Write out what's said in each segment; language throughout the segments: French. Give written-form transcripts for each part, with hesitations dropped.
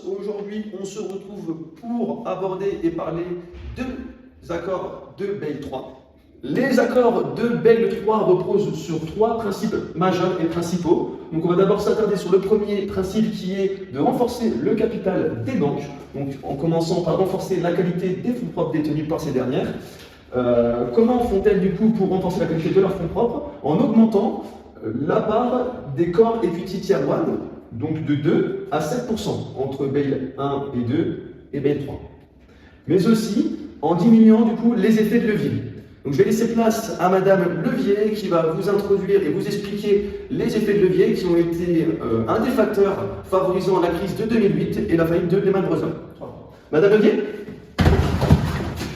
Aujourd'hui, on se retrouve pour aborder et parler des accords de Bâle 3. Les accords de Bâle 3 reposent sur trois principes majeurs et principaux. Donc on va d'abord s'attarder sur le premier principe qui est de renforcer le capital des banques, donc en commençant par renforcer la qualité des fonds propres détenus par ces dernières. Comment font-elles du coup pour renforcer la qualité de leurs fonds propres? En augmentant la part des core equity tier 1, donc de 2 à 7% entre Bâle 1 et 2 et Bâle 3. Mais aussi en diminuant du coup les effets de levier. Donc je vais laisser place à Madame Levier qui va vous introduire et vous expliquer les effets de levier qui ont été un des facteurs favorisant la crise de 2008 et la faillite de Lehman Brothers. Madame Levier,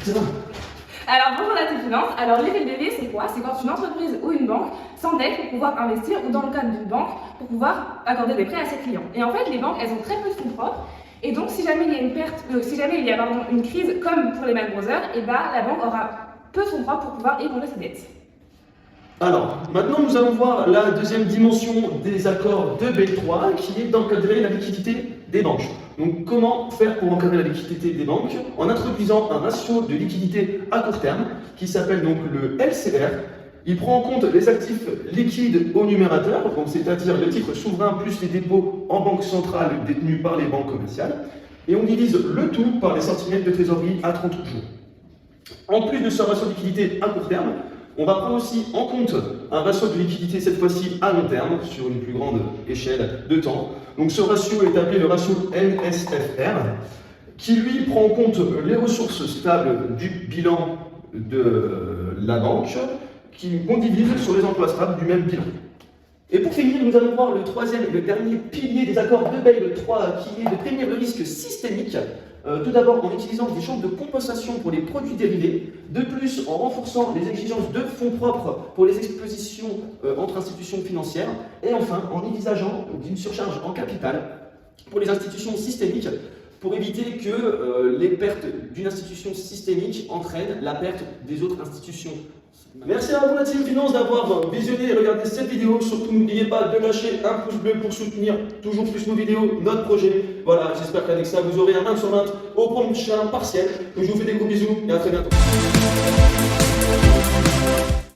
c'est ça. Alors bonjour la Finance. Alors l'effet de levier c'est quoi? C'est quand une entreprise ou une banque s'endette pour pouvoir investir ou dans le cadre d'une banque pour pouvoir accorder des prêts à ses clients. Et en fait les banques elles ont très peu de fonds propres et donc si jamais il y a une perte, une crise comme pour les Lehman Brothers, et la banque aura peu de fonds propres pour pouvoir éponger ses dettes. Alors, maintenant nous allons voir la deuxième dimension des accords de Bâle 3 qui est d'encadrer la liquidité des banques. Donc comment faire pour encadrer la liquidité des banques? En introduisant un ratio de liquidité à court terme qui s'appelle donc le LCR. Il prend en compte les actifs liquides au numérateur, donc c'est-à-dire les titres souverains plus les dépôts en banque centrale détenus par les banques commerciales, et on divise le tout par les sentinelles de trésorerie à 30 jours. En plus de ce ratio de liquidité à court terme, on va prendre aussi en compte un ratio de liquidité cette fois-ci à long terme, sur une plus grande échelle de temps. Donc ce ratio est appelé le ratio NSFR, qui lui prend en compte les ressources stables du bilan de la banque, qu'on divise sur les emplois stables du même bilan. Et pour finir, nous allons voir le troisième et le dernier pilier des accords de Bâle 3, qui est de prévenir le risque systémique. Tout d'abord en utilisant des champs de compensation pour les produits dérivés, de plus en renforçant les exigences de fonds propres pour les expositions entre institutions financières, et enfin en envisageant une surcharge en capital pour les institutions systémiques pour éviter que les pertes d'une institution systémique entraînent la perte des autres institutions. Merci à vous la Team Finance d'avoir visionné et regardé cette vidéo. Surtout n'oubliez pas de lâcher un pouce bleu pour soutenir toujours plus nos vidéos, notre projet. Voilà, j'espère qu'avec ça vous aurez un 1 sur 20 au prochain partiel. Donc je vous fais des gros bisous et à très bientôt.